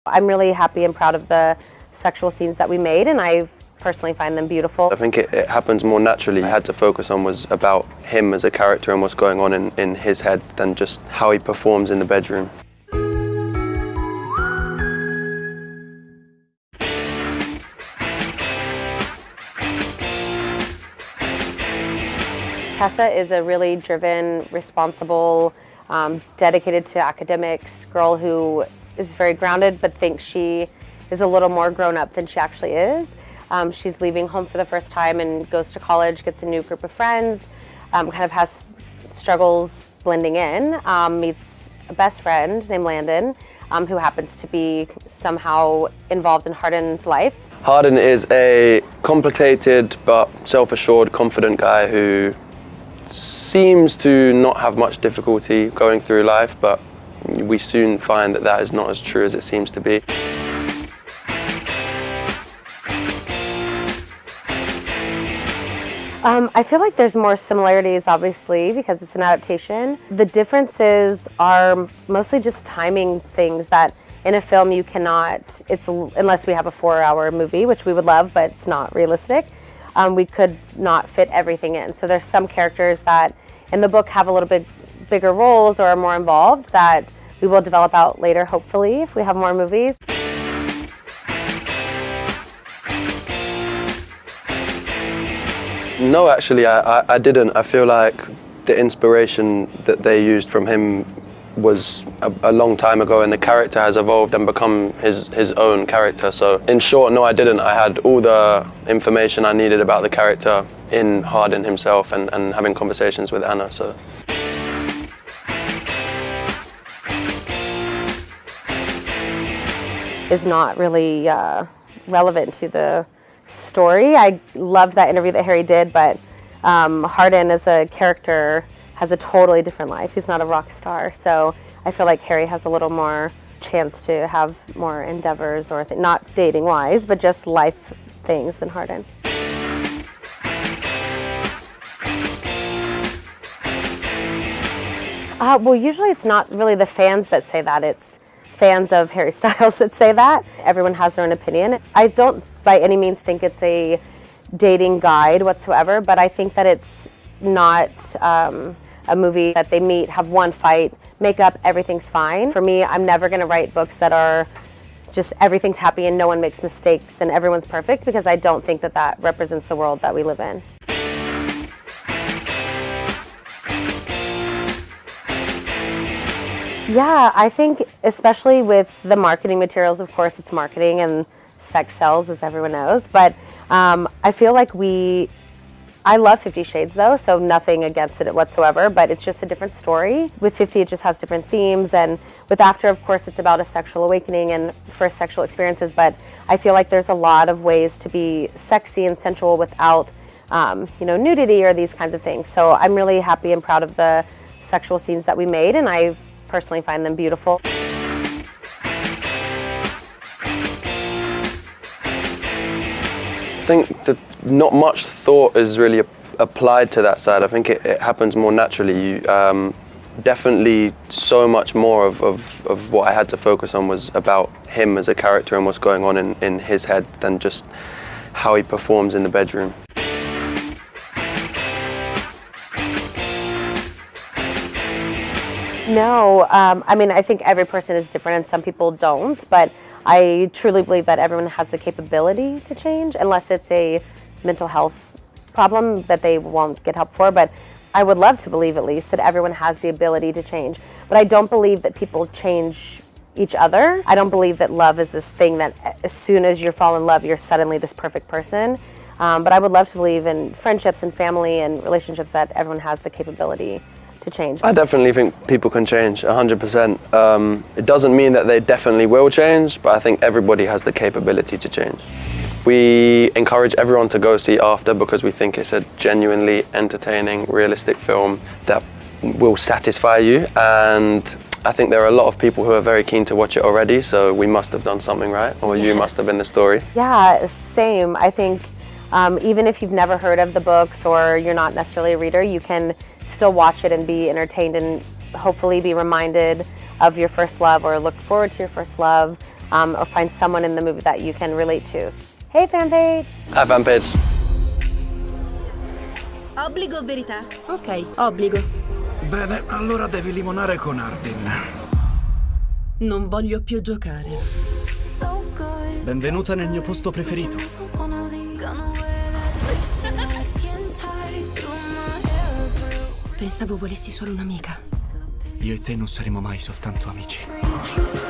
I'm really happy and proud of the sexual scenes that we made, and I personally find them beautiful. I think it happens more naturally. I had to focus on was about him as a character and what's going on in his head than just how he performs in the bedroom. Tessa is a really driven, responsible, dedicated to academics girl who is very grounded but thinks she is a little more grown up than she actually is. She's leaving home for the first time and goes to college, gets a new group of friends, kind of has struggles blending in, meets a best friend named Landon, who happens to be somehow involved in Hardin's life. Hardin is a complicated but self-assured, confident guy who seems to not have much difficulty going through life, but we soon find that that is not as true as it seems to be. I feel like there's more similarities, obviously, because it's an adaptation. The differences are mostly just timing things that in a film you cannot, unless we have a 4-hour movie, which we would love, but it's not realistic. We could not fit everything in. So there's some characters that in the book have a little bit bigger roles or are more involved that we will develop out later, hopefully, if we have more movies. No, actually, I didn't. I feel like the inspiration that they used from him was a long time ago, and the character has evolved and become his own character. So in short, no, I didn't. I had all the information I needed about the character in Hardin himself and having conversations with Anna. So. Is not really relevant to the story. I loved that interview that Harry did, but Hardin as a character has a totally different life. He's not a rock star, so I feel like Harry has a little more chance to have more endeavors, or not dating wise, but just life things than Hardin. Well, usually it's not really the fans that say that, it's fans of Harry Styles that say that. Everyone has their own opinion. I don't by any means think it's a dating guide whatsoever, but I think that it's not a movie that they meet, have one fight, make up, everything's fine. For me, I'm never gonna write books that are just everything's happy and no one makes mistakes and everyone's perfect, because I don't think that that represents the world that we live in. Yeah, I think especially with the marketing materials, of course it's marketing and sex sells, as everyone knows, but I feel like I love 50 Shades though, so nothing against it whatsoever, but it's just a different story. With 50 it just has different themes, and with After, of course, it's about a sexual awakening and first sexual experiences, but I feel like there's a lot of ways to be sexy and sensual without nudity or these kinds of things. So I'm really happy and proud of the sexual scenes that we made, and I personally find them beautiful. I think that not much thought is really applied to that side. I think it happens more naturally. Definitely so much more of what I had to focus on was about him as a character and what's going on in his head than just how he performs in the bedroom. No, I mean, I think every person is different and some people don't, but I truly believe that everyone has the capability to change, unless it's a mental health problem that they won't get help for. But I would love to believe, at least, that everyone has the ability to change. But I don't believe that people change each other. I don't believe that love is this thing that as soon as you fall in love, you're suddenly this perfect person. But I would love to believe in friendships and family and relationships that everyone has the capability to change. I definitely think people can change, 100%. It doesn't mean that they definitely will change, but I think everybody has the capability to change. We encourage everyone to go see After because we think it's a genuinely entertaining, realistic film that will satisfy you, and I think there are a lot of people who are very keen to watch it already, so we must have done something right, or you must have been the story. Yeah, same. I think even if you've never heard of the books or you're not necessarily a reader, you can still watch it and be entertained and hopefully be reminded of your first love or look forward to your first love. or find someone in the movie that you can relate to. Hey, Fanpage! Hi, Fanpage. Obbligo o verità? Ok, obbligo. Bene, allora devi limonare con Arden. Non voglio più giocare. Benvenuta nel mio posto preferito. Pensavo volessi solo un'amica. Io e te non saremo mai soltanto amici.